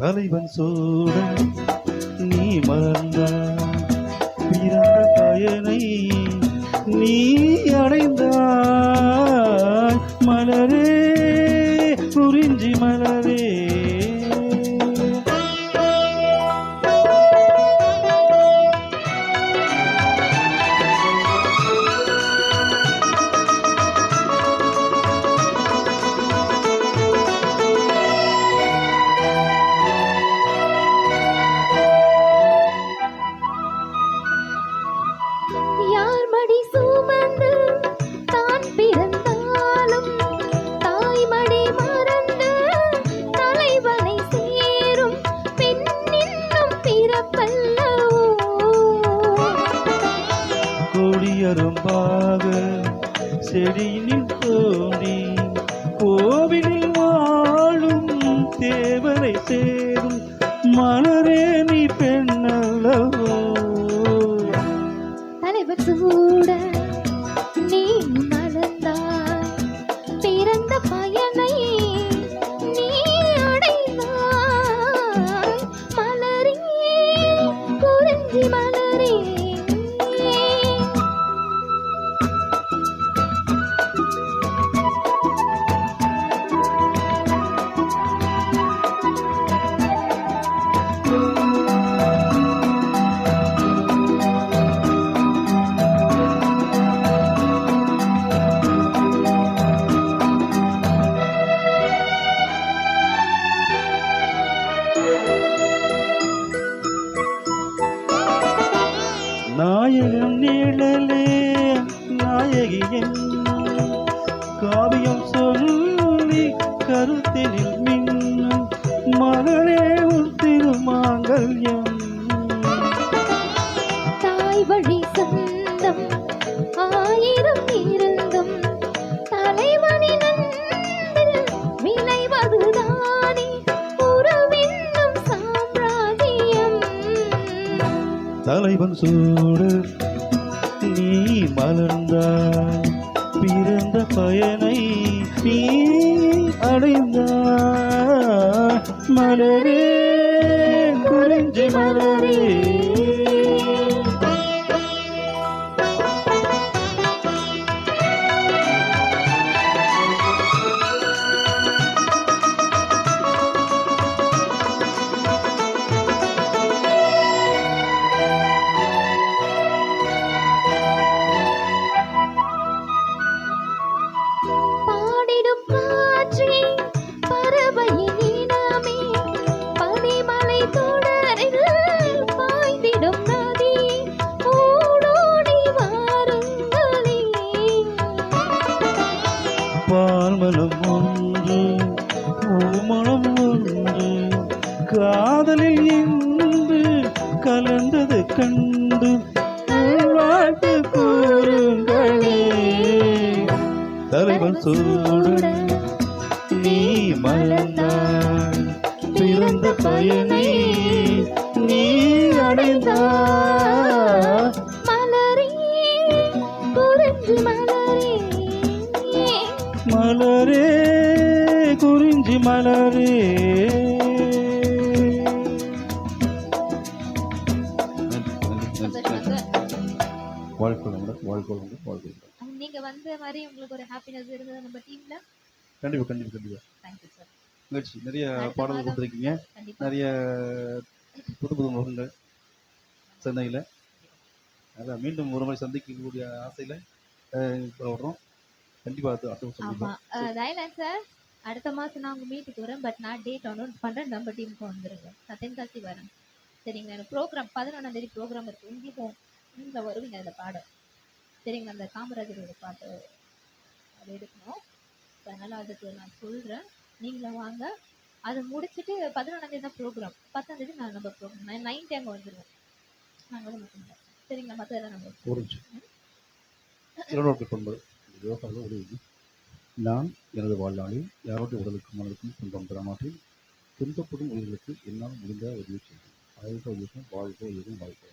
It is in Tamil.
தலைவன் சூட நீ மறந்தாய், பிறந்த பயனை நீ அடைந்தாய். மலரே குறிஞ்சி மலரே, கொடியரும்பாக செடியினில் தோன்றி கோவிலில் வாழும் தேவரை சேரும் மலரே நீ பெண்ணல்லவோ. தலைவர் சூட நீ மறந்தாய், பிறந்த பயனை நீ அடைந்தாய். மலரே குறிஞ்சி மலரே, நாயகன் நிழலே நாயகி காவியம் சொல்லி கருத்தினில் மின்னும் மகளே உன் திருமாங்கல்யம். தாய் வழி சொந்தம் ஆயிரம் இருந்தும் தலைவனின் அன்பில் விளைவதுதானே உறவென்னும் சாம்ராஜ்யம். தலைவன் சூடு நீ மலர்ந்தாய், பிறந்த பயனை நீ அடைந்தாய். மலரே குறிஞ்சி மலரே, பாடிடும் காற்றே பறவையின் இனமே, பனிமலை தொடரில் பாய்ந்திடும் நதி, ஓடோடி வாருங்களே. பால்மலம் ஒன்று பூமணம் ஒன்று காதலில் இன்று கலந்தது கண்டு வாழ்த்து கூறுங்களே. தலைவன் சூடு நீ மறந்தாய், பிறந்த பயனை நீ அடைந்தாய். மலரே குறிஞ்சி மலரே, மலரே குறிஞ்சி மலரே. நீங்க வந்த மாதிரி உங்களுக்கு ஒரு ஹாப்பினஸ் இருந்தது நம்ம டீம்ல. கண்டிப்பா கண்டிப்பா கண்டிப்பா. Thank you sir. முயற்சி நிறைய பாடல்கள் கொடுத்துருக்கீங்க, நிறைய புது புது முகங்கள் சென்னையில். அதான் மீண்டும் ஒரு முறை சந்திக்கக்கூடிய ஆசையில் வர்றோம். கண்டிப்பாக அது அடுத்த ஆமாம் தயலான் சார், அடுத்த மாதம் நான் உங்கள் மீட்டுக்கு வரேன். பட் நான் டேட் அனௌன்ஸ் பண்ணுறேன், நம்ம டீமுக்கு வந்துருங்க. நான் தென்காசி வரேன் சரிங்களா. எனக்கு ப்ரோக்ராம் 11ஆம் தேதி ப்ரோக்ராம் இருக்குது. உங்களுக்கும் நீங்கள் வருவீங்க அதில் பாட சரிங்களா. அந்த காமராஜரோட பாட்டு அது எடுக்கணும். அதனால் அதுக்கு நான் சொல்கிறேன், நீங்களும் வாங்க. அதை முடிச்சுட்டு 11ஆம் தேதி தான் ப்ரோக்ராம். 10ஆம் தேதி நான் நம்ம ப்ரோக்ராம் 9 அங்கே வந்துடுவேன். நாங்கள் வந்து மட்டும் சரிங்களா. மற்றதெல்லாம் நம்ம நான் எனது வாழ்நாளில் யாருடைய உடலுக்கும் மனதுக்கும் துன்பம் பெற மாட்டேன். துன்பப்படும் உயிர்களுக்கு என்னால் முடிந்த உதவி செய்வேன். வாழ்க உயிரும் வாழ்க உயிரும் வாழ்க.